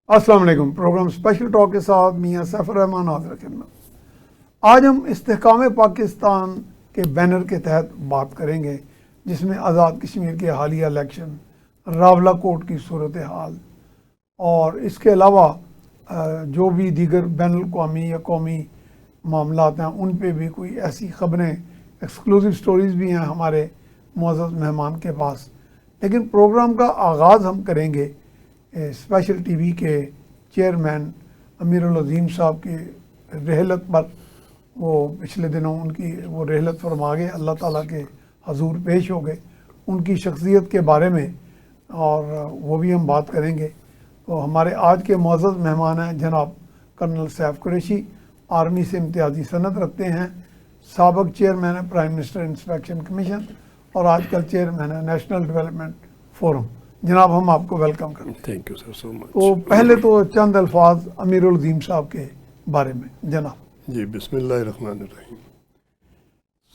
السلام علیکم۔ Programme special talk کے ساتھ میاں سیف الرحمان حاضر خدمت۔ آج ہم استحکام پاکستان کے بینر کے تحت بات کریں گے، جس میں آزاد کشمیر کے حالیہ الیکشن، راولہ کوٹ کی صورتحال اور اس کے علاوہ جو بھی دیگر بین الاقوامی یا قومی معاملات ہیں ان پہ بھی کوئی ایسی خبریں، ایکسکلوزیو سٹوریز بھی ہیں ہمارے معزز مہمان کے پاس۔ لیکن پروگرام کا آغاز ہم کریں گے اسپیشل ٹی وی کے چیئرمین امیر العظیم صاحب کی رحلت پر۔ وہ پچھلے دنوں ان کی وہ رحلت فرما گئے، اللہ تعالیٰ کے حضور پیش ہو گئے، ان کی شخصیت کے بارے میں اور وہ بھی ہم بات کریں گے۔ تو ہمارے آج کے معزز مہمان ہیں جناب کرنل سیف قریشی، آرمی سے امتیازی سند رکھتے ہیں، سابق چیئرمین ہے پرائم منسٹر انسپیکشن کمیشن اور آج کل چیئرمین ہے نیشنل ڈیولپمنٹ فورم۔ جناب ہم آپ کو ویلکم کرتے ہیں۔ تھینک یو سر سو مچ۔ تو پہلے تو چند الفاظ امیر العظیم صاحب کے بارے میں جناب۔ جی بسم اللہ الرحمن الرحیم۔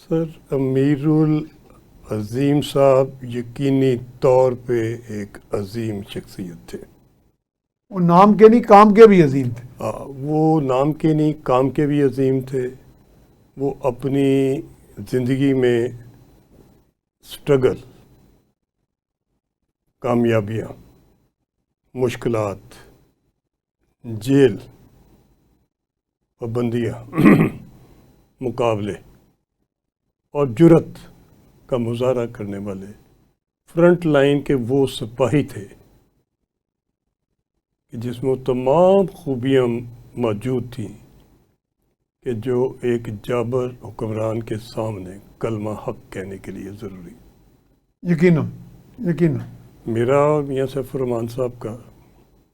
سر امیر العظیم صاحب یقینی طور پہ ایک عظیم شخصیت تھے۔ وہ نام کے نہیں کام کے بھی عظیم تھے۔ وہ نام کے نہیں کام کے بھی عظیم تھے۔ وہ اپنی زندگی میں سٹرگل، کامیابیاں، مشکلات، جیل، پابندیاں، مقابلے اور جرت کا مظاہرہ کرنے والے فرنٹ لائن کے وہ سپاہی تھے کہ جس میں وہ تمام خوبیاں موجود تھیں کہ جو ایک جابر حکمران کے سامنے کلمہ حق کہنے کے لیے ضروری۔ یقیناً میرا اور میاں سیف الرحمان صاحب کا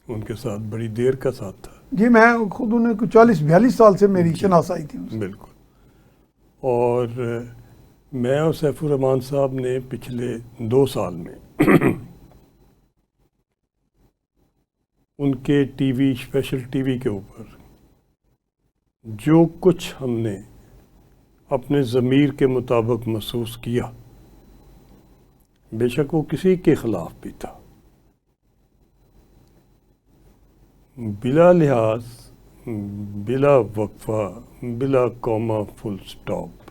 ان کے ساتھ بڑی دیر کا ساتھ تھا۔ جی میں خود انہیں 40-42 سال سے میری شناسائی تھی۔ بالکل۔ اور میں اور سیف الرحمان صاحب نے پچھلے 2 سال میں ان کے T V special T V کے اوپر جو کچھ ہم نے اپنے ضمیر کے مطابق محسوس کیا، بے شک وہ کسی کے خلاف بھی تھا، بلا لحاظ، بلا وقفہ، بلا کوما، فل سٹاپ،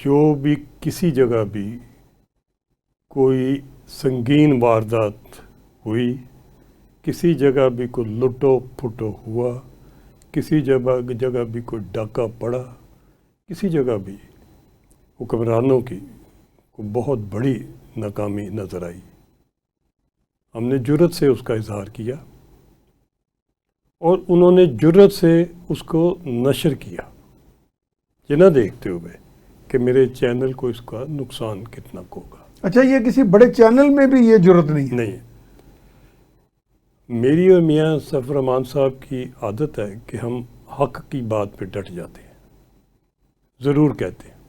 جو بھی کسی جگہ بھی کوئی سنگین واردات ہوئی، کسی جگہ بھی کوئی لٹو پھٹو ہوا، کسی جگہ بھی کوئی ڈاکہ پڑا، کسی جگہ بھی حکمرانوں کی کو بہت بڑی ناکامی نظر آئی، ہم نے جرت سے اس کا اظہار کیا اور انہوں نے جرت سے اس کو نشر کیا، یہ نہ دیکھتے ہوئے کہ میرے چینل کو اس کا نقصان کتنا ہوگا۔ اچھا، یہ کسی بڑے چینل میں بھی یہ جرت نہیں ہے؟ نہیں، میری اور میاں سیف الرحمان صاحب کی عادت ہے کہ ہم حق کی بات پہ ڈٹ جاتے ہیں، ضرور کہتے ہیں،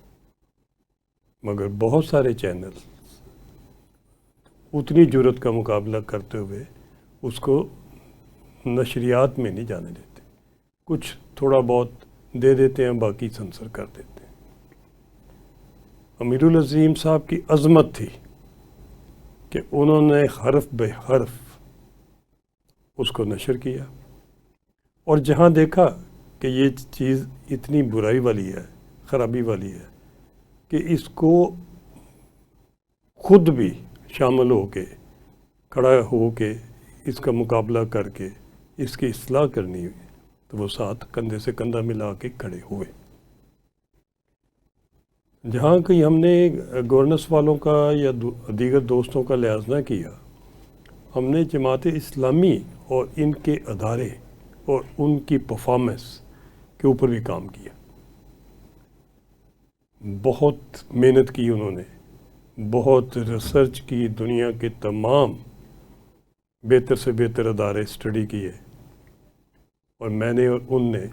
مگر بہت سارے چینل اتنی جرت کا مقابلہ کرتے ہوئے اس کو نشریات میں نہیں جانے دیتے، کچھ تھوڑا بہت دے دیتے ہیں، باقی سنسر کر دیتے ہیں۔ امیر العظیم صاحب کی عظمت تھی کہ انہوں نے حرف بے حرف اس کو نشر کیا، اور جہاں دیکھا کہ یہ چیز اتنی برائی والی ہے، خرابی والی ہے کہ اس کو خود بھی شامل ہو کے، کھڑا ہو کے اس کا مقابلہ کر کے اس کی اصلاح کرنی ہوئی، تو وہ ساتھ کندھے سے کندھا ملا کے کھڑے ہوئے۔ جہاں کہ ہم نے گورننس والوں کا یا دیگر دوستوں کا لحاظ نہ کیا، ہم نے جماعت اسلامی اور ان کے ادارے اور ان کی پرفارمنس کے اوپر بھی کام کیا۔ بہت محنت کی انہوں نے، بہت ریسرچ کی، دنیا کے تمام بہتر سے بہتر ادارے اسٹڈی کیے، اور میں نے اور ان نے،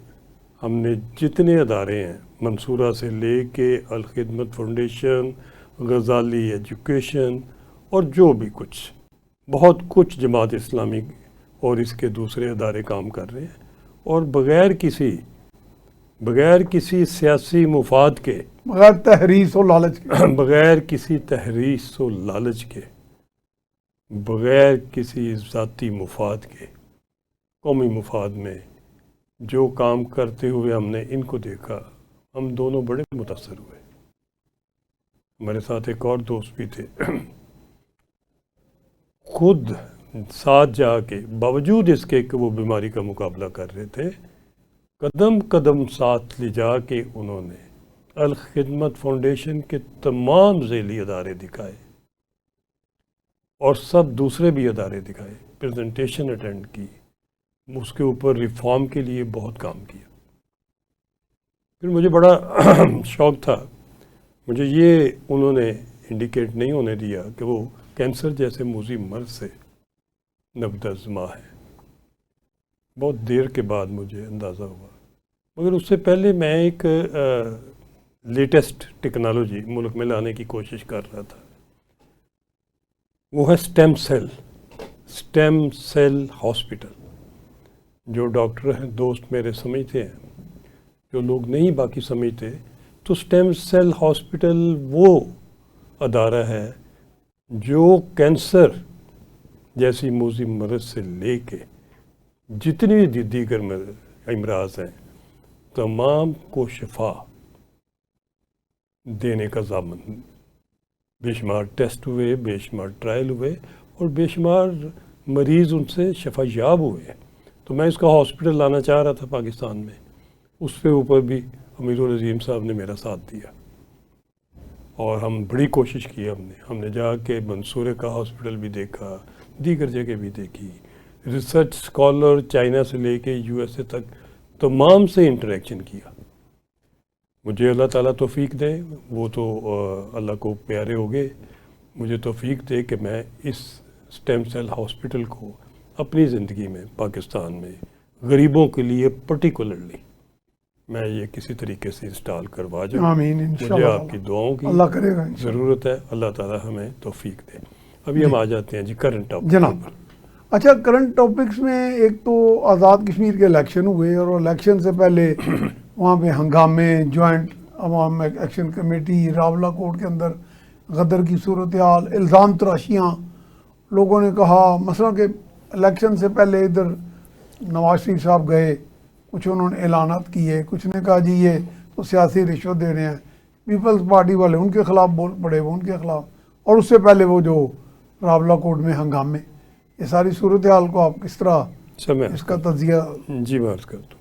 ہم نے جتنے ادارے ہیں، منصورہ سے لے کے الخدمت فاؤنڈیشن، غزالی ایجوکیشن اور جو بھی کچھ، بہت کچھ جماعت اسلامی اور اس کے دوسرے ادارے کام کر رہے ہیں، اور بغیر کسی سیاسی مفاد کے، بغیر تحریص و لالچ کے، بغیر کسی تحریص و لالچ کے بغیر کسی ذاتی مفاد کے قومی مفاد میں جو کام کرتے ہوئے ہم نے ان کو دیکھا، ہم دونوں بڑے متاثر ہوئے۔ ہمارے ساتھ ایک اور دوست بھی تھے، خود ساتھ جا کے باوجود اس کے کہ وہ بیماری کا مقابلہ کر رہے تھے، قدم قدم ساتھ لے جا کے انہوں نے الخدمت فاؤنڈیشن کے تمام ذیلی ادارے دکھائے اور سب دوسرے بھی ادارے دکھائے، پریزنٹیشن اٹینڈ کی، اس کے اوپر ریفارم کے لیے بہت کام کیا۔ پھر مجھے بڑا شوق تھا، مجھے یہ انہوں نے انڈیکیٹ نہیں ہونے دیا کہ وہ کینسر جیسے موذی مرض سے نبض ہے۔ بہت دیر کے بعد مجھے اندازہ ہوا، مگر اس سے پہلے میں ایک لیٹسٹ ٹیکنالوجی ملک میں لانے کی کوشش کر رہا تھا، وہ ہے اسٹیم سیل ہاسپٹل۔ جو ڈاکٹر ہیں دوست میرے سمجھتے ہیں، جو لوگ نہیں باقی سمجھتے، تو اسٹیم سیل ہاسپٹل وہ ادارہ ہے جو کینسر جیسی موذی مرض سے لے کے جتنی بھی دیگر امراض ہیں تمام کو شفا دینے کا ضامن۔ بے شمار ٹیسٹ ہوئے، بے شمار ٹرائل ہوئے اور بے شمار مریض ان سے شفا یاب ہوئے۔ تو میں اس کا ہاسپٹل لانا چاہ رہا تھا پاکستان میں، اس پہ اوپر بھی امیر العظیم صاحب نے میرا ساتھ دیا اور ہم بڑی کوشش کی۔ ہم نے جا کے منصورے کا ہاسپٹل بھی دیکھا، دیگر جگہ بھی دیکھی، ریسرچ اسکالر چائنا سے لے کے یو ایس اے تک تمام سے انٹریکشن کیا۔ مجھے اللہ تعالیٰ توفیق دے، وہ تو اللہ کو پیارے ہو گئے، مجھے توفیق دے کہ میں اس اسٹیم سیل ہاسپٹل کو اپنی زندگی میں پاکستان میں غریبوں کے لیے پرٹیکولرلی میں یہ کسی طریقے سے انسٹال کروا جاؤں۔ آمین، مجھے انشاءاللہ آپ کی دعاؤں کی اللہ کرے گا انشاءاللہ۔ ضرورت ہے، اللہ تعالیٰ ہمیں توفیق دے۔ ابھی ہم آ جاتے ہیں جی کرنٹ ٹاپک جناب، اچھا کرنٹ ٹاپکس میں ایک تو آزاد کشمیر کے الیکشن ہوئے اور الیکشن سے پہلے وہاں پہ ہنگامے، جوائنٹ عوام ایکشن کمیٹی، راولہ کوٹ کے اندر غدر کی صورتحال، الزام تراشیاں، لوگوں نے کہا مثلا کہ الیکشن سے پہلے ادھر نواز شریف صاحب گئے، کچھ انہوں نے اعلانات کیے، کچھ نے کہا جی یہ تو سیاسی رشوت دے رہے ہیں، پیپلز پارٹی والے ان کے خلاف بول پڑے، وہ ان کے خلاف، اور اس سے پہلے وہ جو راولہ کوٹ میں ہنگامے، یہ ساری صورتحال کو آپ کس طرح اس کا تجزیہ؟ جی میں عرض کرتا ہوں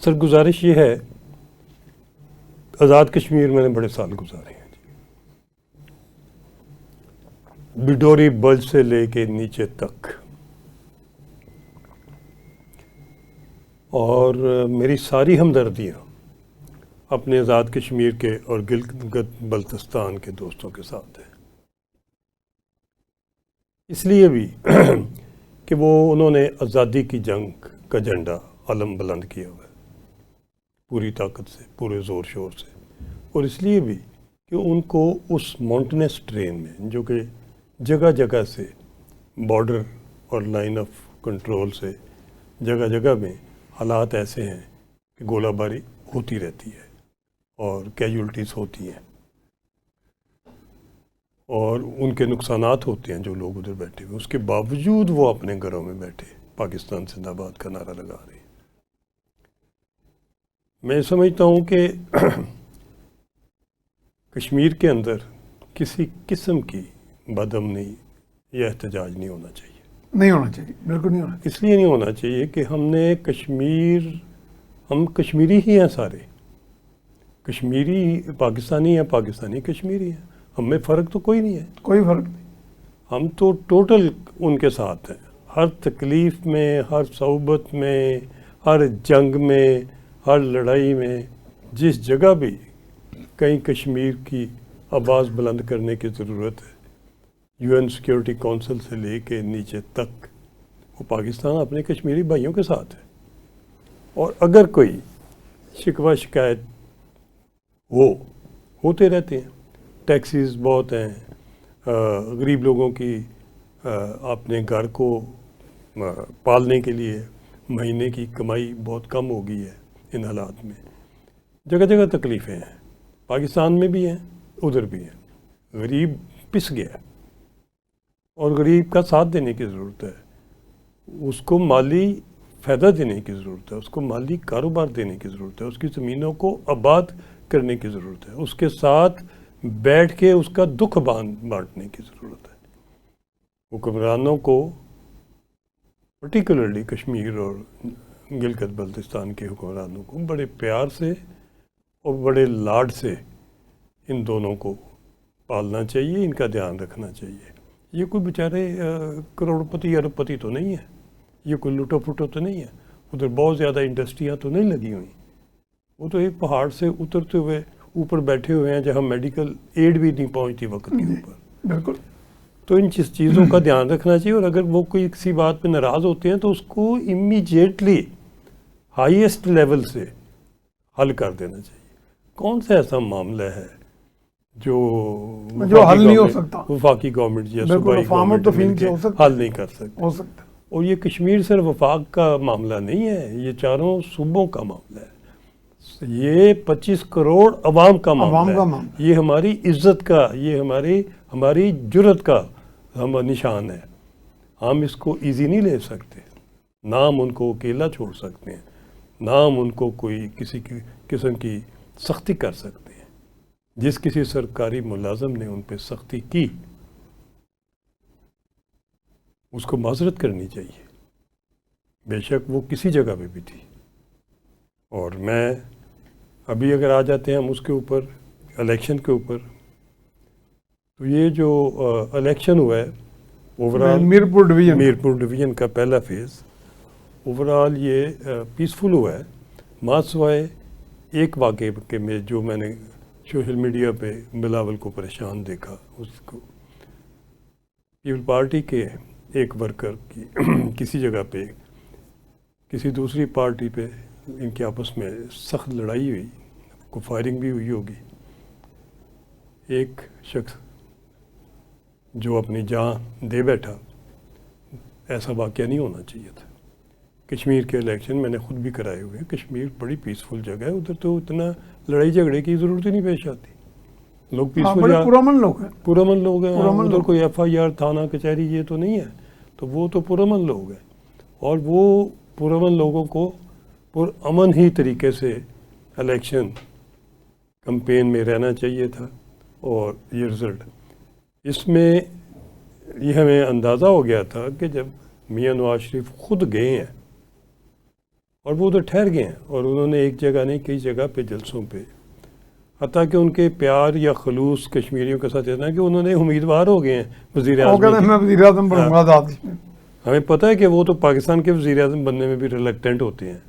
سر، گزارش یہ ہے، آزاد کشمیر میں نے بڑے سال گزارے ہیں جی، بڈوری بلج سے لے کے نیچے تک، اور میری ساری ہمدردیاں اپنے آزاد کشمیر کے اور گلگت بلتستان کے دوستوں کے ساتھ ہیں، اس لیے بھی کہ وہ انہوں نے آزادی کی جنگ کا جھنڈا علم بلند کیا ہوا ہے پوری طاقت سے، پورے زور شور سے، اور اس لیے بھی کہ ان کو اس ماؤنٹینس ٹرین میں جو کہ جگہ جگہ سے بارڈر اور لائن آف کنٹرول سے جگہ جگہ میں حالات ایسے ہیں کہ گولہ باری ہوتی رہتی ہے اور کیجولٹیز ہوتی ہیں اور ان کے نقصانات ہوتے ہیں جو لوگ ادھر بیٹھے ہوئے، اس کے باوجود وہ اپنے گھروں میں بیٹھے پاکستان زندہ باد کا نعرہ لگا رہے ہیں۔ میں سمجھتا ہوں کہ کشمیر کے اندر کسی قسم کی بدامنی یا احتجاج نہیں ہونا چاہیے، نہیں ہونا چاہیے، بالکل نہیں ہونا چاہیے۔ اس لیے نہیں ہونا چاہیے کہ ہم کشمیری ہی ہیں، سارے کشمیری پاکستانی ہیں، پاکستانی کشمیری ہیں، ہم میں فرق تو کوئی نہیں ہے، کوئی فرق نہیں، ہم تو ٹوٹل ان کے ساتھ ہیں، ہر تکلیف میں، ہر صعوبت میں، ہر جنگ میں، ہر لڑائی میں، جس جگہ بھی کہیں کشمیر کی آواز بلند کرنے کی ضرورت ہے، یو این سیکیورٹی کونسل سے لے کے نیچے تک وہ پاکستان اپنے کشمیری بھائیوں کے ساتھ ہے۔ اور اگر کوئی شکوہ شکایت ہوتے رہتے ہیں، ٹیکسیز بہت ہیں، غریب لوگوں کی اپنے گھر کو پالنے کے لیے مہینے کی کمائی بہت کم ہو گئی ہے ان حالات میں، جگہ جگہ تکلیفیں ہیں، پاکستان میں بھی ہیں، ادھر بھی ہیں، غریب پس گیا ہے اور غریب کا ساتھ دینے کی ضرورت ہے، اس کو مالی فائدہ دینے کی ضرورت ہے، اس کو مالی کاروبار دینے کی ضرورت ہے، اس کی زمینوں کو آباد کرنے کی ضرورت ہے، اس کے ساتھ بیٹھ کے اس کا دکھ بانٹنے کی ضرورت ہے۔ حکمرانوں کو پرٹیکولرلی کشمیر اور گلگت بلتستان کے حکمرانوں کو بڑے پیار سے اور بڑے لاڈ سے ان دونوں کو پالنا چاہیے، ان کا دھیان رکھنا چاہیے۔ یہ کوئی بیچارے کروڑ پتی ارب پتی تو نہیں ہے، یہ کوئی لٹو پھٹو تو نہیں ہے، ادھر بہت زیادہ انڈسٹریاں تو نہیں لگی ہوئی، وہ تو ایک پہاڑ سے اترتے ہوئے اوپر بیٹھے ہوئے ہیں جہاں میڈیکل ایڈ بھی نہیں پہنچتی وقت کے اوپر۔ بالکل۔ تو ان چیزوں کا دھیان رکھنا چاہیے، اور اگر وہ کوئی کسی بات پہ ناراض ہوتے ہیں تو اس کو امیجیٹلی ہائیسٹ لیول سے حل کر دینا چاہیے۔ کون سا ایسا معاملہ ہے جو حل نہیں ہو سکتا، وفاقی گورنمنٹ یا بالکل صوبائی افہام تو فین سے ہو سکتا، حل نہیں کر سکتے؟ ہو سکتا۔ اور یہ کشمیر صرف وفاق کا معاملہ نہیں ہے، یہ چاروں صوبوں کا معاملہ ہے، یہ 25 کروڑ عوام کا معاملہ ہے، یہ ہماری عزت کا، یہ ہماری جرت کا نشان ہے۔ ہم اس کو ایزی نہیں لے سکتے، نہ ہم ان کو اکیلا چھوڑ سکتے ہیں، نہ ہم ان کو کوئی کسی قسم کی سختی کر سکتے ہیں۔ جس کسی سرکاری ملازم نے ان پہ سختی کی اس کو معذرت کرنی چاہیے، بے شک وہ کسی جگہ پہ بھی تھی۔ اور میں ابھی اگر آ جاتے ہیں ہم اس کے اوپر، الیکشن کے اوپر، تو یہ جو الیکشن ہوا ہے اوورال میرپور ڈویژن کا پہلا فیز، اوورال یہ پیسفل ہوا ہے، ماں سوائے ایک واقعے کے میں جو میں نے سوشل میڈیا پہ بلاول کو پریشان دیکھا، اس کو پیپل پارٹی کے ایک ورکر کی کسی جگہ پہ کسی دوسری پارٹی پہ ان کے آپس میں سخت لڑائی ہوئی، کو فائرنگ بھی ہوئی ہوگی، ایک شخص جو اپنی جان دے بیٹھا، ایسا واقعہ نہیں ہونا چاہیے تھا۔ کشمیر کے الیکشن میں نے خود بھی کرائے ہوئے ہیں، کشمیر بڑی پیسفل جگہ ہے، ادھر تو اتنا لڑائی جھگڑے کی ضرورت ہی نہیں پیش آتی، لوگ پیسفل، پرامن لوگ ہیں، ادھر کوئی ایف آئی آر تھانہ کچہری یہ تو نہیں ہے، تو وہ تو پرامن لوگ ہیں، اور وہ پرامن لوگوں کو پرامن ہی طریقے سے الیکشن کمپین میں رہنا چاہیے تھا، اور یہ رزلٹ اس میں یہ ہمیں اندازہ ہو گیا تھا کہ جب میاں نواز شریف خود گئے ہیں اور وہ ادھر ٹھہر گئے ہیں، اور انہوں نے ایک جگہ نہیں کئی جگہ پہ جلسوں پہ، حتیٰ کہ ان کے پیار یا خلوص کشمیریوں کے ساتھ اتنا کہ انہوں نے امیدوار ہو گئے ہیں وزیر اعظم، ہمیں پتہ ہے کہ وہ تو پاکستان کے وزیر اعظم بننے میں بھی ریلیکٹنٹ ہوتے ہیں،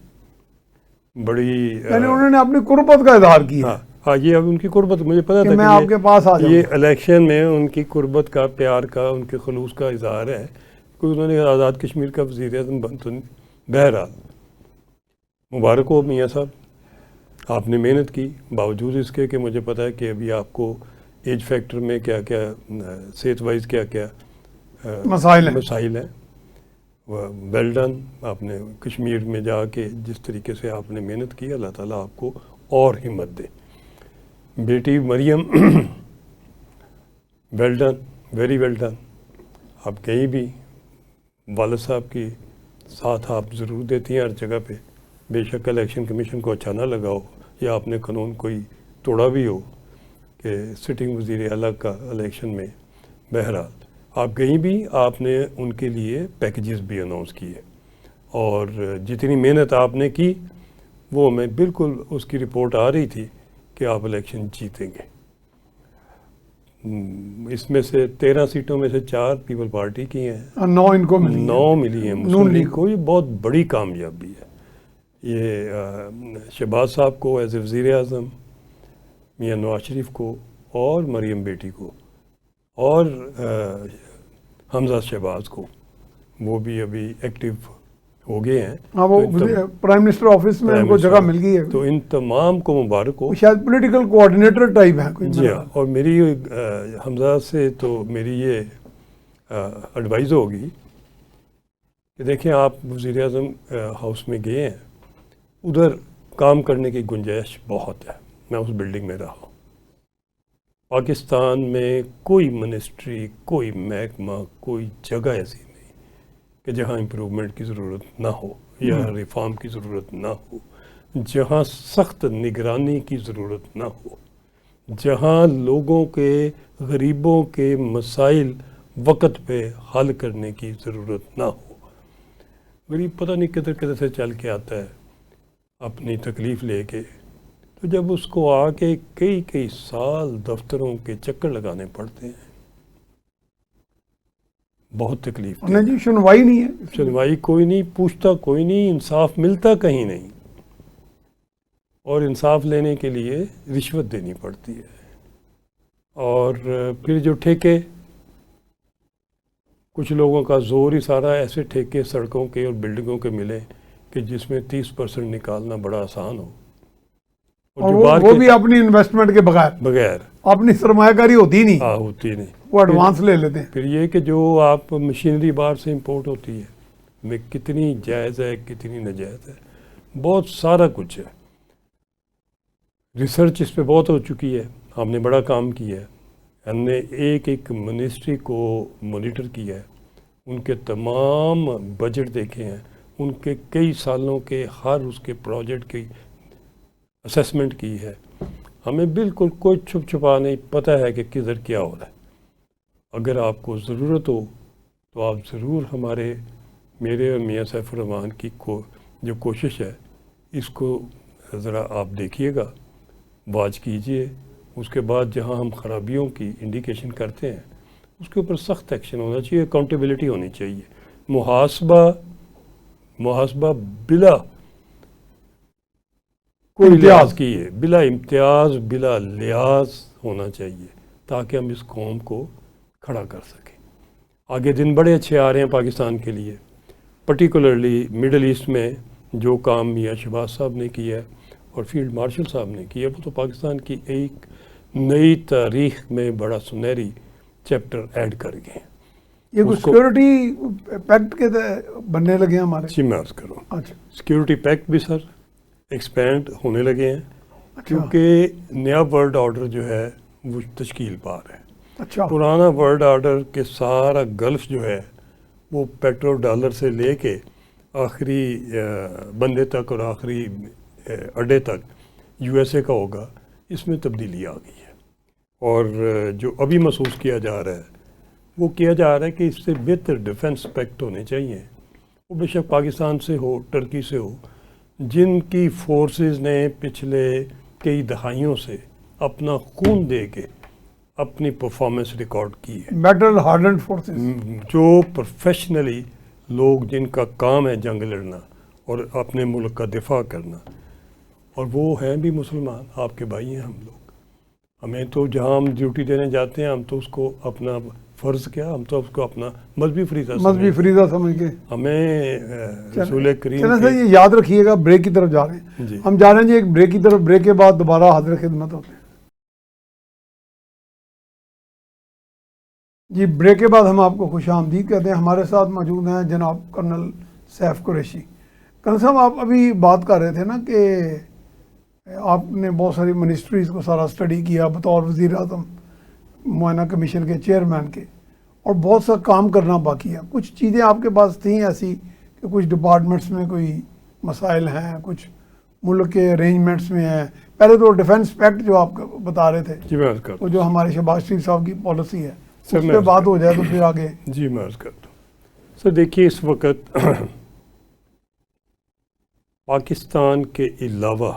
بڑی یعنی انہوں نے اپنی قربت کا اظہار کیا۔ ہاں یہ اب ان کی قربت مجھے پتا تھا کہ میں آپ کے پاس آ جاؤں، یہ الیکشن میں ان کی قربت کا، پیار کا، ان کے خلوص کا اظہار ہے، کوئی انہوں نے آزاد کشمیر کا وزیر اعظم بن تو بہرحال مبارک ہو میاں صاحب، آپ نے محنت کی، باوجود اس کے کہ مجھے پتا ہے کہ ابھی آپ کو ایج فیکٹر میں کیا کیا صحت وائز کیا کیا مسائل ہیں، ویل ڈن، آپ نے کشمیر میں جا کے جس طریقے سے آپ نے محنت کی، اللہ تعالیٰ آپ کو اور ہمت دے۔ بیٹی Maryam well done, very well done, آپ کہیں بھی والد صاحب کی ساتھ آپ ضرور دیتی ہیں ہر جگہ پہ، بے شک الیکشن کمیشن کو اچھا نہ لگا ہو یا آپ نے قانون کوئی توڑا بھی ہو کہ سٹنگ وزیر اعلیٰ کا الیکشن میں، بہرحال آپ کہیں بھی آپ نے ان کے لیے پیکیجز بھی اناؤنس کیے، اور جتنی محنت آپ نے کی وہ ہمیں بالکل اس کی رپورٹ آ رہی تھی کہ آپ الیکشن جیتیں گے۔ اس میں سے 13 سیٹوں میں سے 4 پیپل پارٹی کی ہیں، 9 ان کو ملی، 9 ملی ہیں مسلم لیگ کو، یہ بہت بڑی کامیابی ہے۔ یہ شہباز صاحب کو ایز اے وزیر اعظم، میاں نواز شریف کو، اور مریم بیٹی کو، اور حمزہ شہباز کو، وہ بھی ابھی ایکٹیو ہو گئے ہیں، ہاں وہ پرائم منسٹر آفس میں ان کو جگہ مل گئی ہے، تو ان تمام کو مبارک ہو، شاید پولیٹیکل کوآرڈینیٹر ٹائپ ہیں۔ جی ہاں، اور میری حمزہ سے تو میری یہ ایڈوائز ہوگی کہ دیکھیں آپ وزیر اعظم ہاؤس میں گئے ہیں، ادھر کام کرنے کی گنجائش بہت ہے، میں اس بلڈنگ میں رہا ہوں، پاکستان میں کوئی منسٹری، کوئی محکمہ، کوئی جگہ ایسی نہیں کہ جہاں امپرومنٹ کی ضرورت نہ ہو یا ریفارم کی ضرورت نہ ہو، جہاں سخت نگرانی کی ضرورت نہ ہو، جہاں لوگوں کے، غریبوں کے مسائل وقت پہ حل کرنے کی ضرورت نہ ہو۔ غریب پتہ نہیں کدھر کدھر سے چل کے آتا ہے اپنی تکلیف لے کے، تو جب اس کو آ کے کئی سال دفتروں کے چکر لگانے پڑتے ہیں، بہت تکلیف نہیں جی، سنوائی نہیں ہے، سنوائی کوئی نہیں، پوچھتا کوئی نہیں، انصاف ملتا کہیں نہیں، اور انصاف لینے کے لیے رشوت دینی پڑتی ہے۔ اور پھر جو ٹھیکے، کچھ لوگوں کا زور ہی سارا ایسے ٹھیکے سڑکوں کے اور بلڈنگوں کے ملے کہ جس میں 30% نکالنا بڑا آسان ہو، اور جو وہ بھی اپنی انویسٹمنٹ کے بغیر اپنی سرمایہ کاری ہوتی نہیں، ہوتی نہیں، وہ ایڈوانس لے لیتے ہیں۔ پھر یہ کہ جو آپ مشینری باہر سے امپورٹ ہوتی ہے میں کتنی جائز ہے کتنی ناجائز ہے، بہت سارا کچھ ہے۔ ریسرچ اس پہ بہت ہو چکی ہے، ہم نے بڑا کام کیا ہے، ہم نے ایک منسٹری کو مانیٹر کیا ہے، ان کے تمام بجٹ دیکھے ہیں، ان کے کئی سالوں کے ہر اس کے پروجیکٹ کی اسیسمنٹ کی ہے۔ ہمیں بالکل کوئی چھپ چھپا نہیں، پتہ ہے کہ کدھر کیا ہو رہا ہے۔ اگر آپ کو ضرورت ہو تو آپ ضرور میرے اور میاں سیف الرحمان کی جو کوشش ہے اس کو ذرا آپ دیکھیے گا، واچ کیجئے، اس کے بعد جہاں ہم خرابیوں کی انڈیکیشن کرتے ہیں اس کے اوپر سخت ایکشن ہونا چاہیے، اکاؤنٹیبلٹی ہونی چاہیے، محاسبہ بلا کوئی لحاظ کیے، بلا امتیاز، بلا لحاظ ہونا چاہیے، تاکہ ہم اس قوم کو کھڑا کر سکیں۔ آگے دن بڑے اچھے آ رہے ہیں پاکستان کے لیے، پرٹیکولرلی مڈل ایسٹ میں جو کام میاں شہباز صاحب نے کیا ہے اور فیلڈ مارشل صاحب نے کیا، وہ تو پاکستان کی ایک نئی تاریخ میں بڑا سنہری چیپٹر ایڈ کر گئے ہیں۔ یہ کچھ سیکورٹی پیکٹ کے بننے لگے ہیں ہمارے؟ جی میں عرض کروں، اچھا، سیکورٹی پیکٹ بھی سر ایکسپینڈ ہونے لگے ہیں، کیونکہ نیا ورلڈ آرڈر جو ہے وہ تشکیل پا رہا ہے۔ اچھا، پرانا ورلڈ آرڈر کے سارا گلف جو ہے وہ پیٹرو ڈالر سے لے کے آخری بندے تک اور آخری اڈے تک یو ایس اے کا ہوگا، اس میں تبدیلی آ گئی ہے۔ اور جو ابھی محسوس کیا جا رہا ہے وہ کیا جا رہا ہے کہ اس سے بہتر ڈیفنس پیکٹ ہونے چاہیے، وہ بے شک پاکستان سے ہو، ٹرکی سے ہو، جن کی فورسز نے پچھلے کئی دہائیوں سے اپنا خون دے کے اپنی پرفارمنس ریکارڈ کی ہے، بیٹل ہارڈنڈ فورسز، جو پروفیشنلی لوگ جن کا کام ہے جنگ لڑنا اور اپنے ملک کا دفاع کرنا، اور وہ ہیں بھی مسلمان، آپ کے بھائی ہیں ہم لوگ۔ ہمیں تو جہاں ہم ڈیوٹی دینے جاتے ہیں ہم تو اس کو اپنا فرض کیا، ہم تو اس کو اپنا مذہبی فریضہ سمجھ کے ہمیں رسول کریم چلیں سر، یہ یاد رکھیے گا، بریک کی طرف جا رہے ہیں جی ہم، جا رہے ہیں جی ایک بریک کی طرف، بریک کے بعد دوبارہ حاضر خدمت ہوتے ہیں۔ جی بریک کے بعد ہم آپ کو خوش آمدید کہتے ہیں۔ ہمارے ساتھ موجود ہیں جناب کرنل سیف قریشی۔ کرنل صاحب، آپ ابھی بات کر رہے تھے نا کہ آپ نے بہت ساری منسٹریز کو سارا اسٹڈی کیا بطور وزیر اعظم، معائنہ کمیشن کے چیئرمین کے، اور بہت سا کام کرنا باقی ہے۔ کچھ چیزیں آپ کے پاس تھیں ایسی کہ کچھ ڈپارٹمنٹس میں کوئی مسائل ہیں، کچھ ملک کے ارینجمنٹس میں ہیں۔ پہلے تو ڈیفنس پیکٹ جو آپ بتا رہے تھے، جی میں عرض کرتا وہ جو ہمارے شہباز شریف صاحب کی پالیسی ہے، سر اس میں پہ عرض بات ہو جائے تو پھر آگے۔ جی میں عرض کرتا ہوں سر، دیکھیے اس وقت پاکستان کے علاوہ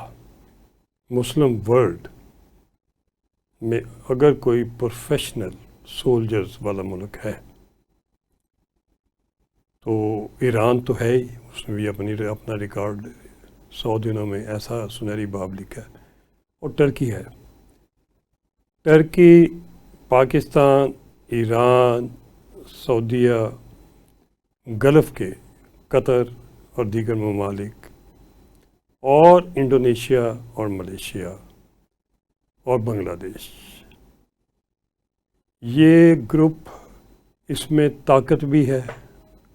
مسلم ورلڈ میں اگر کوئی پروفیشنل سولجرز والا ملک ہے تو ایران تو ہے ہی، اس نے بھی اپنا ریکارڈ 100 دنوں میں ایسا سنہری باب لکھا ہے، اور ٹرکی ہے۔ ٹرکی، پاکستان، ایران، سعودیہ، گلف کے قطر اور دیگر ممالک، اور انڈونیشیا اور ملیشیا اور بنگلہ دیش، یہ گروپ، اس میں طاقت بھی ہے،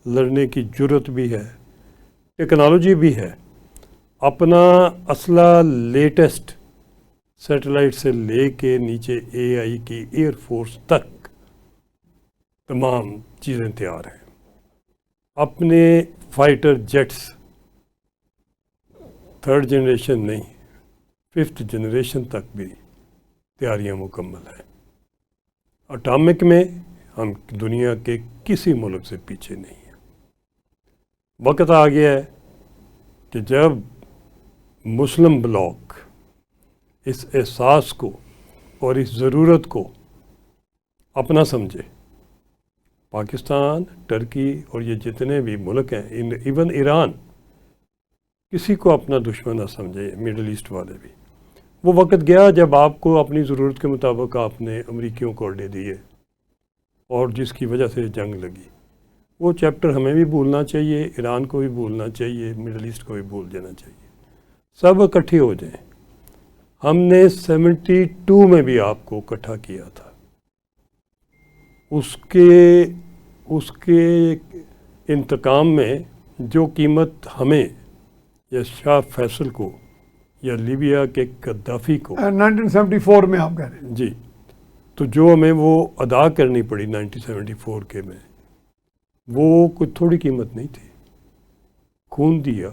لڑنے کی جرت بھی ہے، ٹیکنالوجی بھی ہے، اپنا اسلحہ لیٹسٹ سیٹلائٹ سے لے کے نیچے اے آئی کی ایئر فورس تک تمام چیزیں تیار ہیں. اپنے فائٹر جیٹس 3rd جنریشن نہیں 5th جنریشن تک بھی تیاریاں مکمل ہیں. اٹامک میں ہم دنیا کے کسی ملک سے پیچھے نہیں ہیں. وقت آ گیا ہے کہ جب مسلم بلاک اس احساس کو اور اس ضرورت کو اپنا سمجھے، پاکستان، ٹرکی اور یہ جتنے بھی ملک ہیں، ایون ایران، کسی کو اپنا دشمن نہ سمجھے، مڈل ایسٹ والے بھی. وہ وقت گیا جب آپ کو اپنی ضرورت کے مطابق آپ نے امریکیوں کو اڈے دیے اور جس کی وجہ سے جنگ لگی. وہ چیپٹر ہمیں بھی بھولنا چاہیے، ایران کو بھی بھولنا چاہیے، مڈل ایسٹ کو بھی بھول جانا چاہیے. سب اکٹھے ہو جائیں. ہم نے 72 میں بھی آپ کو اکٹھا کیا تھا. اس کے انتقام میں جو قیمت ہمیں یا شاہ فیصل کو یا لیبیا کے قذافی کو 1974 میں آپ کہہ رہے ہیں جی، تو جو ہمیں وہ ادا کرنی پڑی 1974 کے میں، وہ کوئی تھوڑی قیمت نہیں تھی. خون دیا،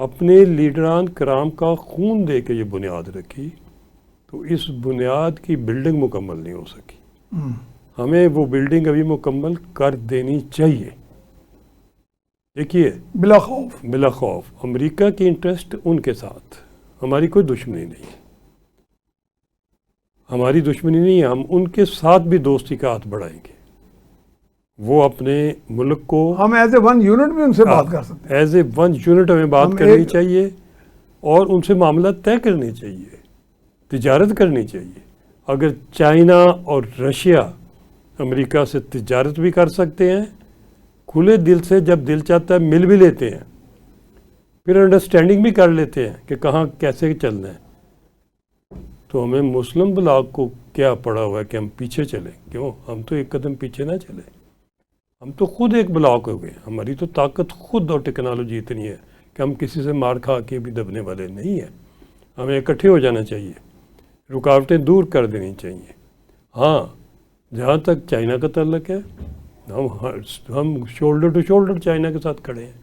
اپنے لیڈران کرام کا خون دے کے یہ بنیاد رکھی، تو اس بنیاد کی بلڈنگ مکمل نہیں ہو سکی. ہمیں وہ بلڈنگ ابھی مکمل کر دینی چاہیے. دیکھیے، بلا خوف. بلا خوف امریکہ کی انٹرسٹ ان کے ساتھ، ہماری کوئی دشمنی نہیں ہے. ہماری دشمنی نہیں ہے، ہم ان کے ساتھ بھی دوستی کا ہاتھ بڑھائیں گے. وہ اپنے ملک کو ہم ایز اے ون یونٹ بھی ان سے بات کر سکتے ہیں. ایز اے ون یونٹ ہمیں بات ہم کرنی چاہیے اور ان سے معاملات طے کرنے چاہیے، تجارت کرنی چاہیے. اگر چائنا اور رشیا امریکہ سے تجارت بھی کر سکتے ہیں، کھلے دل سے، جب دل چاہتا ہے مل بھی لیتے ہیں، پھر انڈرسٹینڈنگ بھی کر لیتے ہیں کہ کہاں کیسے چلنا ہے، تو ہمیں مسلم بلاک کو کیا پڑا ہوا ہے کہ ہم پیچھے چلیں؟ کیوں؟ ہم تو ایک قدم پیچھے نہ چلیں. ہم تو خود ایک بلاک ہو گئے. ہماری تو طاقت خود اور ٹیکنالوجی اتنی ہے کہ ہم کسی سے مار کھا کے بھی دبنے والے نہیں ہیں. ہمیں اکٹھے ہو جانا چاہیے، رکاوٹیں دور کر دینی چاہیے. ہاں، جہاں تک چائنا کا تعلق ہے، ہم شولڈر ٹو شولڈر چائنا کے ساتھ کھڑے ہیں.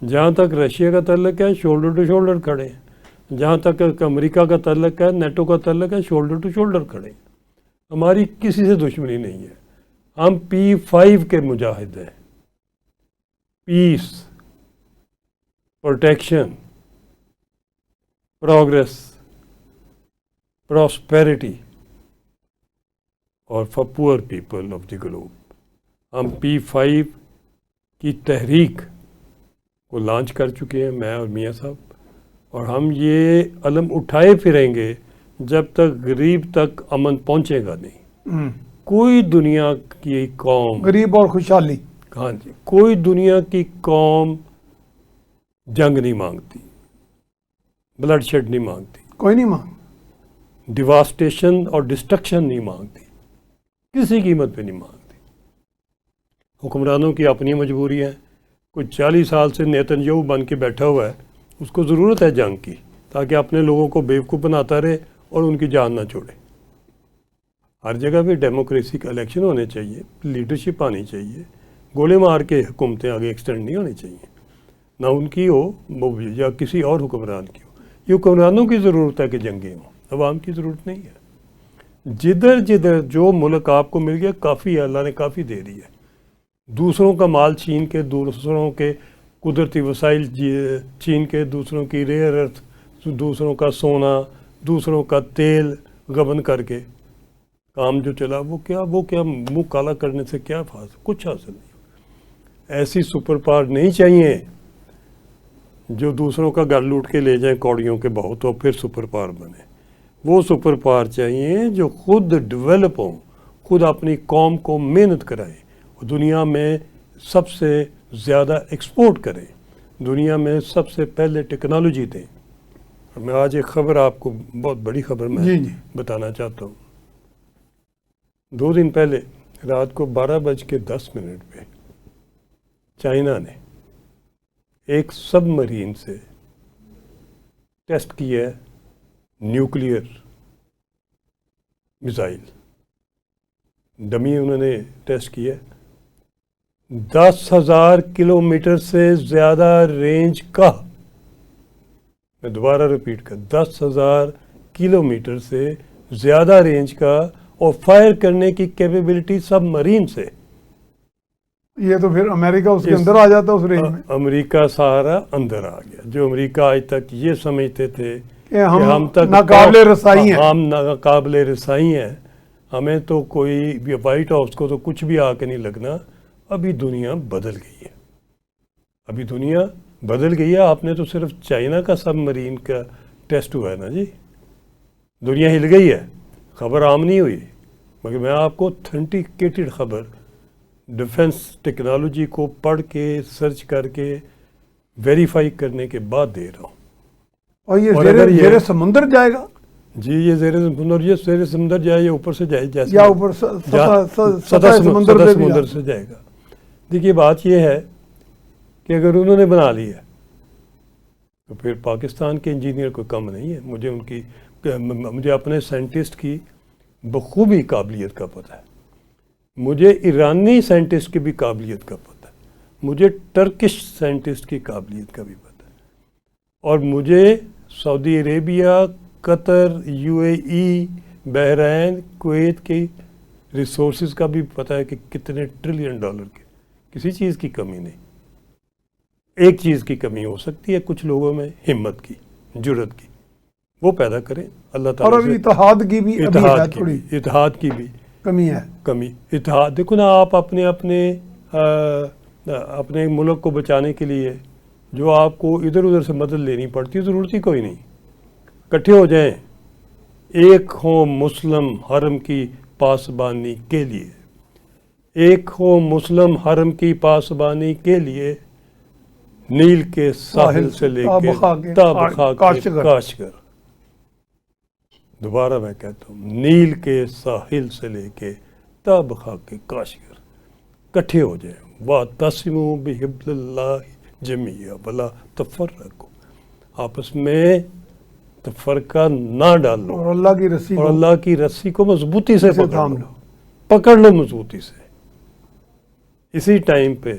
جہاں تک رشیا کا تعلق ہے، شولڈر ٹو شولڈر کھڑے ہیں. جہاں تک امریکہ کا تعلق ہے، نیٹو کا تعلق ہے، شولڈر ٹو شولڈر کھڑے ہیں. ہماری کسی سے دشمنی نہیں ہے. ہم P5 کے مجاہد ہیں. پیس، پروٹیکشن، پروگریس، پراسپیرٹی اور for poor people of the globe. ہم P5 کی تحریک کو لانچ کر چکے ہیں، میں اور میاں صاحب، اور ہم یہ علم اٹھائے پھریں گے جب تک غریب تک امن پہنچے گا نہیں. کوئی دنیا کی قوم، غریب اور خوشحالی، ہاں جی، کوئی دنیا کی قوم جنگ نہیں مانگتی، بلڈ شیڈ نہیں مانگتی، کوئی نہیں مانگ، ڈیواسٹیشن اور ڈسٹرکشن نہیں مانگتی، کسی قیمت پہ نہیں مانگتی. حکمرانوں کی اپنی مجبوری ہے. کوئی 40 سال سے نیتن یاہو بن کے بیٹھا ہوا ہے، اس کو ضرورت ہے جنگ کی تاکہ اپنے لوگوں کو بیوقوف بناتا رہے اور ان کی جان نہ چھوڑے. ہر جگہ پہ ڈیموکریسی کا الیکشن ہونے چاہیے، لیڈرشپ آنی چاہیے. گولے مار کے حکومتیں آگے ایکسٹینڈ نہیں ہونی چاہیے، نہ ان کی ہو یا کسی اور حکمران کی ہو. یہ حکمرانوں کی ضرورت ہے کہ جنگیں ہوں، عوام کی ضرورت نہیں ہے. جدھر جدھر جو ملک آپ کو مل گیا کافی ہے، اللہ نے کافی دے دی ہے. دوسروں کا مال چھین کے، دوسروں کے قدرتی وسائل چھین کے، دوسروں کی ریئر ارتھ، دوسروں کا سونا، دوسروں کا تیل غبن کر کے کام جو چلا، وہ کیا منہ کالا کرنے سے کیا حاصل؟ کچھ حاصل نہیں. ایسی سپر پاور نہیں چاہیے جو دوسروں کا گھر لوٹ کے لے جائیں کوڑیوں کے بہو تو پھر سپر پاور بنے. وہ سپر پاور چاہیے جو خود ڈیولپ ہوں، خود اپنی قوم کو محنت کرائیں، دنیا میں سب سے زیادہ ایکسپورٹ کریں، دنیا میں سب سے پہلے ٹیکنالوجی دیں. میں آج ایک خبر آپ کو، بہت بڑی خبر میں بتانا چاہتا ہوں. 2 دن پہلے رات کو 12:10 پہ چائنا نے ایک سب مرین سے ٹیسٹ کیا ہے نیوکلیئر میزائل ڈمی انہوں نے ٹیسٹ کیا. 10,000 کلومیٹر سے زیادہ رینج کا، میں دوبارہ ریپیٹ کر، 10,000 کلومیٹر سے زیادہ رینج کا، اور فائر کرنے کی کیپیبلٹی سب مرین سے. یہ تو پھر امریکہ اس کے اندر آ جاتا اس رینج میں. امریکہ سارا اندر آ گیا. جو امریکہ آج تک یہ سمجھتے تھے کہ ہم تک ناقابل رسائی ہیں، ہم ناقابل رسائی ہیں، ہمیں تو کوئی وائٹ ہاؤس کو تو کچھ بھی آ کے نہیں لگنا. ابھی دنیا بدل گئی ہے، ابھی دنیا بدل گئی ہے. آپ نے تو صرف چائنا کا سب مرین کا ٹیسٹ ہوا ہے نا جی. دنیا ہل گئی ہے، خبر عام نہیں ہوئی. مگر میں آپ کو اتھینٹیکیٹڈ خبر ڈیفنس ٹیکنالوجی کو پڑھ کے سرچ کر کے ویریفائی کرنے کے بعد دے رہا ہوں. اور اور یہ اگر زیر سمندر جائے گا جی، یہ زیر سمندر جائے یا اوپر سے جائے، جیسے یا اوپر سطح سمندر سے جائے گا. دیکھیے بات یہ ہے کہ اگر انہوں نے بنا لی ہے تو پھر پاکستان کے انجینئر کوئی کم نہیں ہے. مجھے اپنے سائنٹسٹ کی بخوبی قابلیت کا پتہ ہے. مجھے ایرانی سائنٹسٹ کی بھی قابلیت کا پتہ ہے. مجھے ٹرکش سائنٹسٹ کی قابلیت کا بھی پتہ ہے. اور مجھے سعودی عربیہ، قطر، UAE، بحرین، کویت کی ریسورسز کا بھی پتہ ہے کہ کتنے ٹریلین ڈالر کے. کسی چیز کی کمی نہیں. ایک چیز کی کمی ہو سکتی ہے کچھ لوگوں میں، ہمت کی، جرت کی. وہ پیدا کریں اللہ اور تعالیٰ ابھی سے. اتحاد کی بھی تھوڑی اتحاد کی بھی کمی ہے. اتحاد دیکھو نا. آپ اپنے ملک کو بچانے کے لیے جو آپ کو ادھر ادھر سے مدد لینی پڑتی، ضرورت ہی کوئی نہیں. اکٹھے ہو جائیں، ایک ہو مسلم حرم کی پاسبانی کے لیے، ایک ہو مسلم حرم کی پاسبانی کے لیے، نیل کے ساحل سے لے کے تابخا کے کاشگر. دوبارہ میں کہتا ہوں، نیل کے ساحل سے لے کے تابخا کے کاشگر کٹھے ہو جائیں. وَاعْتَصِمُوا بِحَبْلِ اللَّهِ جَمِيعًا وَلَا تَفَرَّقُوا. آپس میں تفرقہ نہ ڈالو، اور اللہ کی رسی کو مضبوطی سے تھام لو، پکڑ لو مضبوطی سے. اسی ٹائم پہ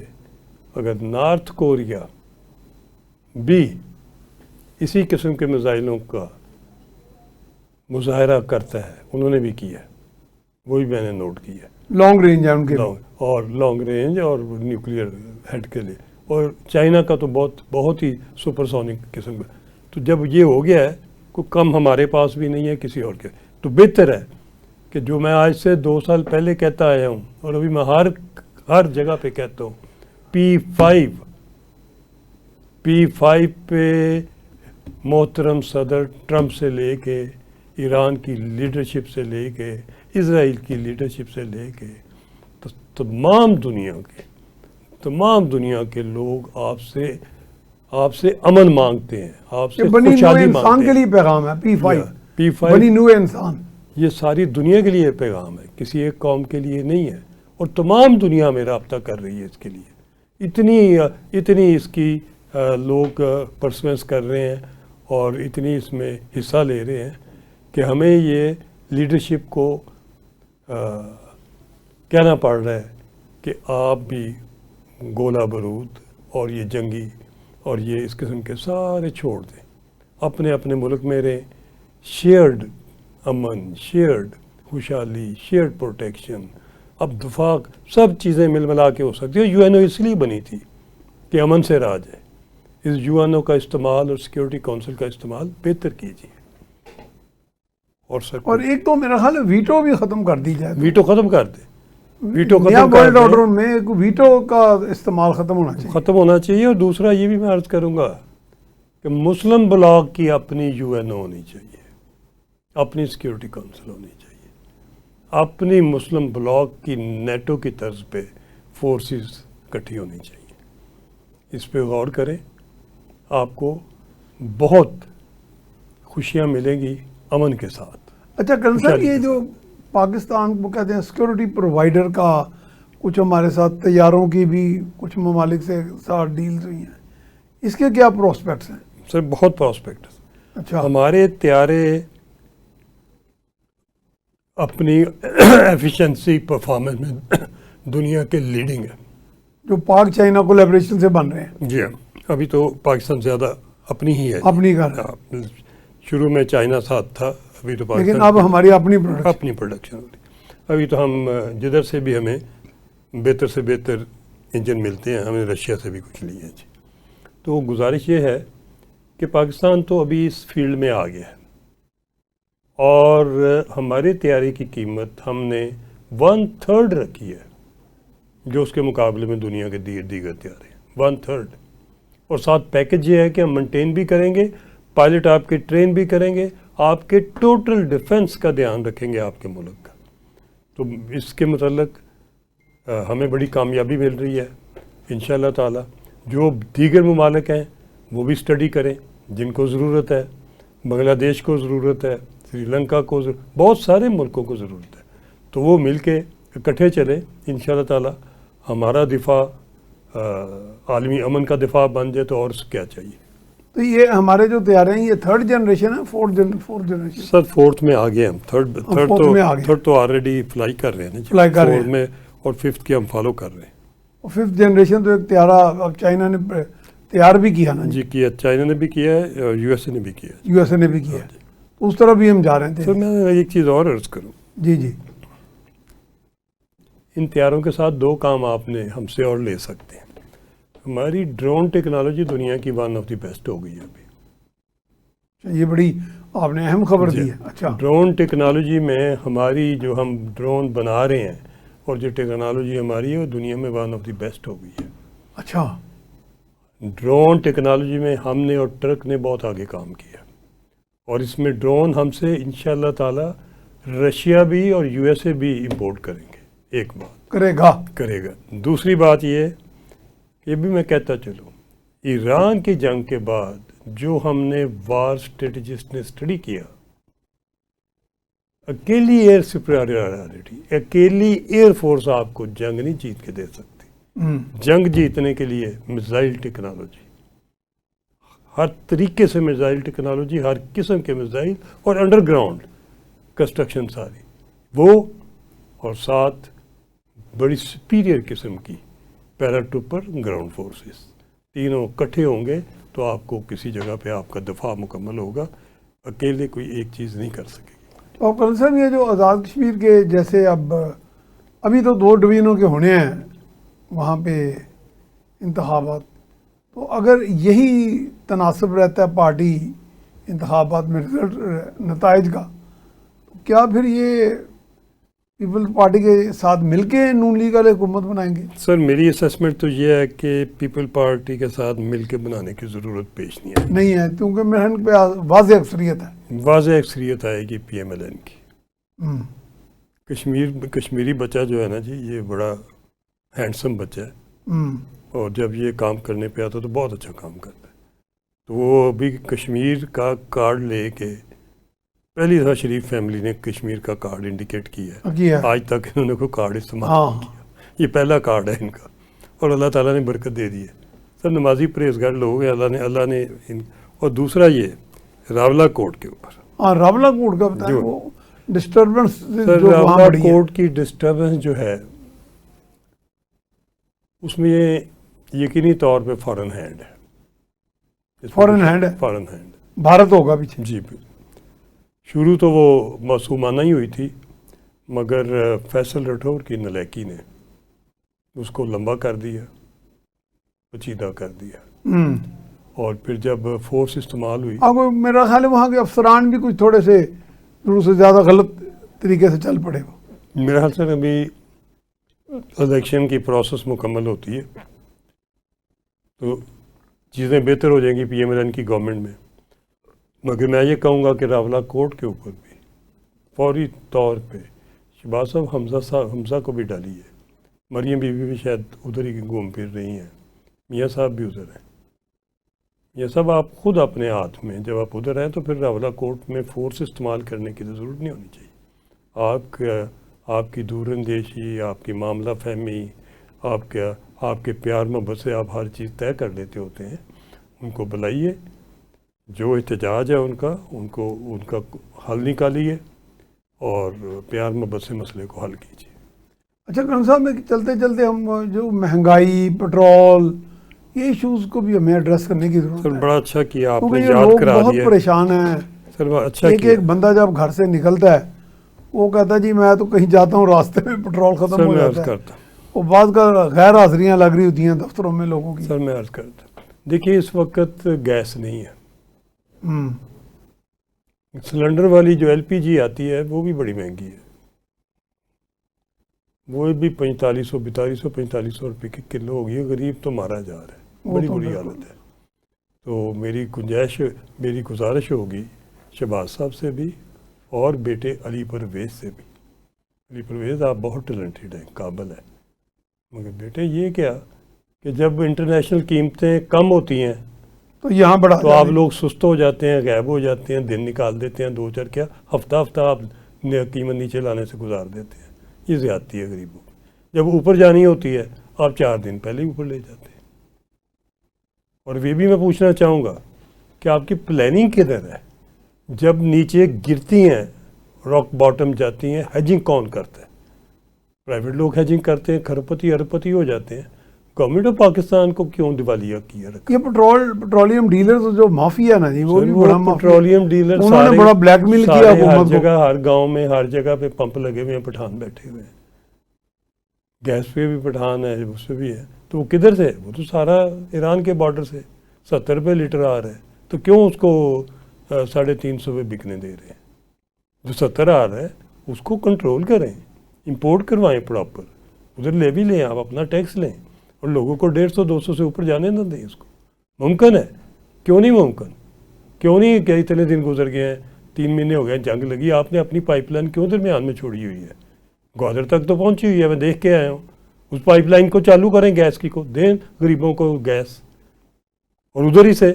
اگر نارتھ کوریا بھی اسی قسم کے میزائلوں کا مظاہرہ کرتا ہے، انہوں نے بھی کیا ہے، وہی میں نے نوٹ کیا ہے. لانگ رینج ہے ان کے اور لانگ رینج اور نیوکلیئر ہیڈ کے لیے. اور چائنا کا تو بہت ہی سپر سونک قسم کا. تو جب یہ ہو گیا ہے، کوئی کم ہمارے پاس بھی نہیں ہے کسی اور کے. تو بہتر ہے کہ جو میں آج سے 2 سال پہلے کہتا آیا ہوں، اور ابھی میں ہر جگہ پہ کہتا ہوں، P5 پہ محترم صدر ٹرمپ سے لے کے، ایران کی لیڈرشپ سے لے کے، اسرائیل کی لیڈرشپ سے لے کے، تمام دنیا کے لوگ آپ سے امن مانگتے ہیں، آپ سے خوشحالی مانگتے ہیں. انسان کے لیے پیغام ہے P5 بنی نوع انسان. یہ ساری دنیا کے لیے پیغام ہے، کسی ایک قوم کے لیے نہیں ہے. اور تمام دنیا میں رابطہ کر رہی ہے اس کے لیے. اتنی اس کی لوگ پرسوینس کر رہے ہیں اور اتنی اس میں حصہ لے رہے ہیں کہ ہمیں یہ لیڈرشپ کو کہنا پڑ رہا ہے کہ آپ بھی گولہ بارود اور یہ جنگی اور یہ اس قسم کے سارے چھوڑ دیں، اپنے ملک میں رہیں. شیئرڈ امن، شیئرڈ خوشحالی، شیئرڈ پروٹیکشن، اب دفاع، سب چیزیں مل ملا کے ہو سکتی ہے. UNO اس لیے بنی تھی کہ امن سے راج ہے. اس UNO کا استعمال اور سیکیورٹی کونسل کا استعمال بہتر کیجیے. اور ایک تو میرا خیال ہے ویٹو بھی ختم کر دی جائے. ویٹو ختم کر دیں. ورلڈ آرڈر میں ویٹو کا استعمال ختم ہونا چاہیے. اور دوسرا یہ بھی میں عرض کروں گا کہ مسلم بلاک کی اپنی UNO ہونی چاہیے، اپنی سیکیورٹی کونسل ہونی چاہیے، اپنی مسلم بلاک کی نیٹو کی طرز پہ فورسز اکٹھی ہونی چاہیے. اس پہ غور کریں، آپ کو بہت خوشیاں ملیں گی امن کے ساتھ. اچھا کرن صاحب، یہ جو پاکستان کو کہتے ہیں سیکیورٹی پرووائڈر کا، کچھ ہمارے ساتھ طیاروں کی بھی کچھ ممالک سے ساتھ ڈیلز ہوئی ہیں، اس کے کیا پروسپیکٹس ہیں؟ سر بہت پروسپیکٹس. اچھا. ہمارے طیارے اپنی ایفیشنسی پرفارمنس میں دنیا کے لیڈنگ ہے. جو پاک چائنا کولیبریشن سے بن رہے ہیں. جی ہاں, ابھی تو پاکستان زیادہ اپنی ہی ہے. اپنی کر رہے ہیں. شروع میں چائنا ساتھ تھا, ابھی تو لیکن پاکستان اب ہماری اپنی پروڈکشن. اپنی پروڈکشن ہو رہی. ابھی تو ہم جدھر سے بھی ہمیں بہتر سے بہتر انجن ملتے ہیں, ہمیں رشیا سے بھی کچھ لیے ہیں جی. تو گزارش یہ ہے کہ پاکستان تو ابھی اس فیلڈ میں آ گیا ہے, اور ہماری تیاری کی قیمت ہم نے 1/3 رکھی ہے جو اس کے مقابلے میں دنیا کے دیگر تیاری ہیں. 1/3. اور ساتھ پیکج یہ ہے کہ ہم مینٹین بھی کریں گے, پائلٹ آپ کے ٹرین بھی کریں گے, آپ کے ٹوٹل ڈیفنس کا دھیان رکھیں گے آپ کے ملک کا. تو اس کے متعلق ہمیں بڑی کامیابی مل رہی ہے انشاءاللہ تعالی. جو دیگر ممالک ہیں وہ بھی اسٹڈی کریں جن کو ضرورت ہے. بنگلہ دیش کو ضرورت ہے, سری لنکا کو بہت سارے ملکوں کو ضرورت ہے. تو وہ مل کے اکٹھے چلیں انشاءاللہ تعالی. ہمارا دفاع عالمی امن کا دفاع بن جائے تو اور کیا چاہیے. تو یہ ہمارے جو طیارے ہیں یہ 3rd جنریشن ہے, 4th جنریشن؟ سر 4th میں آ گئے ہم. تھرڈ تو آلریڈی فلائی کر رہے ہیں, فلائی کر رہے ہیں میں, اور 5th کی ہم فالو کر رہے ہیں. اور 5th جنریشن تو ایک طیارہ اب چائنا نے تیار بھی کیا نا جی کیا, چائنا نے بھی کیا ہے اور یو ایس اے نے بھی کیا ہے. یو ایس اے نے بھی کیا ہے. اس طرح بھی ہم جا رہے تھے. سر میں ایک چیز اور عرض کروں. جی جی. ان تیاروں کے ساتھ 2 کام آپ نے ہم سے اور لے سکتے ہیں. ہماری ڈرون ٹیکنالوجی دنیا کی 1 آف دی بیسٹ ہو گئی ہے ابھی. یہ بڑی آپ نے اہم خبر دی ہے. اچھا, ڈرون ٹیکنالوجی میں ہماری جو ہم ڈرون بنا رہے ہیں اور جو ٹیکنالوجی ہماری ہے وہ دنیا میں 1 آف دی بیسٹ ہو گئی ہے. اچھا. ڈرون ٹیکنالوجی میں ہم نے اور ٹرک نے بہت آگے کام کیا, اور اس میں ڈرون ہم سے انشاءاللہ تعالی رشیا بھی اور یو ایس اے بھی امپورٹ کریں گے. ایک بات کرے گا. دوسری بات یہ بھی میں کہتا چلوں, ایران کی جنگ کے بعد جو ہم نے وار اسٹریٹجسٹ نے اسٹڈی کیا, اکیلی ایئر سپریورٹی, اکیلی ایئر فورس آپ کو جنگ نہیں جیت کے دے سکتی. جنگ جیتنے کے لیے میزائل ٹیکنالوجی, ہر طریقے سے میزائل ٹیکنالوجی, ہر قسم کے میزائل اور انڈر گراؤنڈ کنسٹرکشن ساری وہ, اور ساتھ بڑی سپیریئر قسم کی پیراٹروپر گراؤنڈ فورسز, تینوں اکٹھے ہوں گے تو آپ کو کسی جگہ پہ آپ کا دفاع مکمل ہوگا. اکیلے کوئی ایک چیز نہیں کر سکے گی. تو کرن صاحب یہ جو آزاد کشمیر کے جیسے ابھی تو 2 ڈویژنوں کے ہونے ہیں وہاں پہ انتخابات, تو اگر یہی تناسب رہتا ہے پارٹی انتخابات میں رزلٹ نتائج کا, تو کیا پھر یہ پیپلز پارٹی کے ساتھ مل کے نون لیگ والے حکومت بنائیں گے؟ سر میری اسیسمنٹ تو یہ ہے کہ پیپل پارٹی کے ساتھ مل کے بنانے کی ضرورت پیش نہیں ہے, کیونکہ میرے پہ واضح اکثریت ہے. واضح اکثریت آئے گی پی ایم ایل این کی. کشمیری بچہ جو ہے نا جی, یہ بڑا ہینڈسم بچہ ہے, اور جب یہ کام کرنے پہ آتا تو بہت اچھا کام کرتا ہے. تو وہ ابھی کشمیر کا کارڈ لے کے, پہلی دفعہ شریف فیملی نے کشمیر کا کارڈ انڈیکیٹ کیا ہے. آج تک انہوں نے کوئی کارڈ استعمال نہیں کیا. یہ پہلا کارڈ ہے ان کا, اور اللہ تعالیٰ نے برکت دے دی ہے. سر نمازی پرہیزگار لوگ ہیں, اللہ نے اور دوسرا یہ راولہ کوٹ کے اوپر, راولہ کوٹ کا بتائیں, وہ ڈسٹربنس سر راولہ کوٹ کی ڈسٹربنس جو ہے اس میں یہ یقینی طور پہ فارن ہینڈ ہے. فارن ہینڈ بھارت ہوگا پیچھے. جی شروع تو وہ معصومانہ ہی ہوئی تھی, مگر فیصل رٹھور کی نلیکی نے اس کو لمبا کر دیا, پیچیدہ کر دیا, اور پھر جب فورس استعمال ہوئی, میرا خیال ہے وہاں کے افسران بھی کچھ تھوڑے سے ضرور سے زیادہ غلط طریقے سے چل پڑے. میرا خیال سے ابھی الیکشن کی پروسیس مکمل ہوتی ہے تو چیزیں بہتر ہو جائیں گی پی ایم ایل این کی گورنمنٹ میں. مگر میں یہ کہوں گا کہ راولہ کوٹ کے اوپر بھی فوری طور پہ شہباز صاحب حمزہ کو بھی ڈالی ہے. مریم بی بی بھی شاید ادھر ہی گھوم پھر رہی ہیں, میاں صاحب بھی ادھر ہیں. یہ سب آپ خود اپنے ہاتھ میں, جب آپ ادھر ہیں تو پھر راولہ کوٹ میں فورس استعمال کرنے کی ضرورت نہیں ہونی چاہیے. آپ کی دور اندیشی, آپ کی معاملہ فہمی, آپ کے پیار محبت سے آپ ہر چیز طے کر لیتے ہوتے ہیں. ان کو بلائیے, جو احتجاج ہے ان کا حل نکالیے, اور پیار محبت سے مسئلے کو حل کیجیے۔ اچھا کرن صاحب، میں چلتے چلتے ہم جو مہنگائی، پیٹرول، یہ ایشوز کو بھی ہمیں ایڈریس کرنے کی ضرورت سر ہے، بڑا اچھا کیا آپ نے، کیونکہ یہ یاد لوگ کرا بہت دیا پریشان ہیں۔ سر اچھا ایک کیا ایک بندہ جب گھر سے نکلتا ہے وہ کہتا ہے جی میں تو کہیں جاتا ہوں راستے میں پیٹرول ختم سر ہو میں عرض جاتا ہے، کرتا وہ بعض کا غیر حاضریاں لگ رہی ہوتی ہیں دفتروں میں لوگوں کی۔ سر میں عرض کرتا دیکھیے اس وقت گیس نہیں ہے، ہوں، سلنڈر والی جو ایل پی جی آتی ہے وہ بھی بڑی مہنگی ہے، وہ بھی 4500 روپے کی کلو ہو گئی ہے، غریب تو مارا جا رہا ہے، وہ بڑی تو بری بالکل۔ حالت ہے۔ تو میری گزارش ہوگی شہباز صاحب سے بھی اور بیٹے علی پرویز سے بھی۔ علی پرویز آپ بہت ٹیلنٹڈ ہیں، قابل ہے، مگر بیٹے یہ کیا کہ جب انٹرنیشنل قیمتیں کم ہوتی ہیں تو یہاں بڑا تو آپ لوگ سست ہو جاتے ہیں، غائب ہو جاتے ہیں، دن نکال دیتے ہیں، دو چار کیا ہفتہ آپ قیمت نیچے لانے سے گزار دیتے ہیں۔ یہ زیادتی ہے غریبوں کی۔ جب اوپر جانی ہوتی ہے آپ 4 دن پہلے ہی اوپر لے جاتے ہیں۔ اور یہ بھی میں پوچھنا چاہوں گا کہ آپ کی پلاننگ کدھر ہے؟ جب نیچے گرتی ہیں، راک باٹم جاتی ہیں، ہیجنگ کون کرتا ہے؟ پرائیویٹ لوگ ہیجنگ کرتے ہیں، کھرپتی ارپتی ہو جاتے ہیں۔ گورنمنٹ آف پاکستان کو کیوں دیوالیہ کیا رکھا؟ یہ پیٹرولیم ڈیلرز جو مافیا نا جی، وہ سر بھی وہ بڑا مافیا، پیٹرولیم ڈیلر انہوں نے بڑا بلیک میل کیا ہر حکومت کو۔ جگہ، ہر گاؤں میں، ہر جگہ پہ پمپ لگے ہوئے ہیں، پٹھان بیٹھے ہوئے ہیں، گیس پہ بھی پٹھان ہے، اس پہ بھی ہے۔ تو وہ کدھر سے؟ وہ تو سارا ایران کے بارڈر سے 70 روپے لیٹر آ رہا ہے، تو کیوں اس کو 350 پہ بکنے دے رہے ہیں؟ جو 70 آ رہا ہے اس کو کنٹرول کریں، امپورٹ کروائیں پراپر، ادھر لے بھی لیں، آپ اپنا ٹیکس لیں، اور لوگوں کو 150 200 سے اوپر جانے نہ دیں۔ اس کو ممکن ہے، کیوں نہیں ممکن؟ کیوں نہیں کہ اتنے دن گزر گئے ہیں، 3 مہینے ہو گئے ہیں، جنگ لگی، آپ نے اپنی پائپ لائن کیوں درمیان میں چھوڑی ہوئی ہے؟ گوادر تک تو پہنچی ہوئی ہے، میں دیکھ کے آیا ہوں۔ اس پائپ لائن کو چالو کریں، گیس کی کو دیں غریبوں کو گیس، اور ادھر ہی سے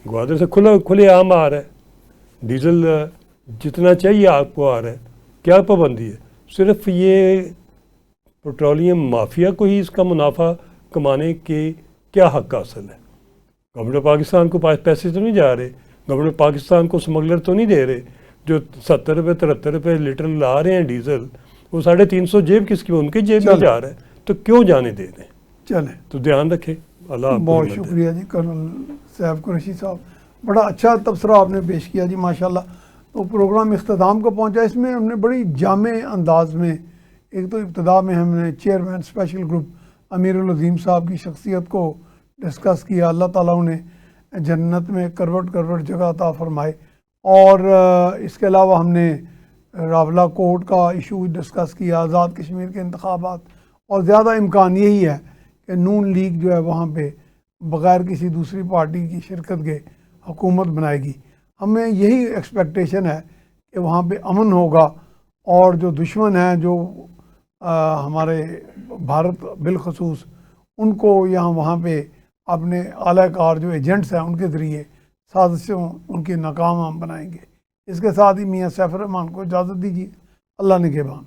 گوادر سے کھلے عام آ رہا ہے، ڈیزل جتنا چاہیے آپ کو آ رہا ہے۔ کیا پابندی ہے؟ صرف یہ پیٹرولیم مافیا کو ہی اس کا منافع کمانے کے کیا حق حاصل ہے؟ گورنمنٹ آف پاکستان کو پیسے تو نہیں جا رہے، گورنمنٹ آف پاکستان کو اسمگلر تو نہیں دے رہے، جو 70 روپے 73 روپے لیٹر لا رہے ہیں ڈیزل، وہ 350 جیب کس کی؟ ان کی جیب میں جا رہا ہے، تو کیوں جانے دے دیں؟ چلیں، تو دھیان رکھیں، اللہ آپ کو بہت رحمت دے۔ شکریہ جی کرنل صاحب قریشی صاحب، بڑا اچھا تبصرہ آپ نے پیش کیا جی، ماشاءاللہ۔ تو پروگرام اختتام کو پہنچا، اس میں ہم نے بڑی جامع انداز میں، ایک تو ابتدا میں ہم نے چیئرمین اسپیشل گروپ امیر العظیم صاحب کی شخصیت کو ڈسکس کیا، اللہ تعالیٰ انہیں جنت میں کروٹ کروٹ جگہ عطا فرمائے، اور اس کے علاوہ ہم نے راولہ کوٹ کا ایشو ڈسکس کیا، آزاد کشمیر کے انتخابات، اور زیادہ امکان یہی ہے کہ نون لیگ جو ہے وہاں پہ بغیر کسی دوسری پارٹی کی شرکت کے حکومت بنائے گی۔ ہمیں یہی ایکسپیکٹیشن ہے کہ وہاں پہ امن ہوگا، اور جو دشمن ہیں، جو ہمارے بھارت بالخصوص، ان کو یہاں وہاں پہ اپنے اعلی کار جو ایجنٹس ہیں ان کے ذریعے سازشوں ان کی ناکام ہم بنائیں گے۔ اس کے ساتھ ہی میاں سیف الرحمان کو اجازت دیجیے، اللہ نگہبان۔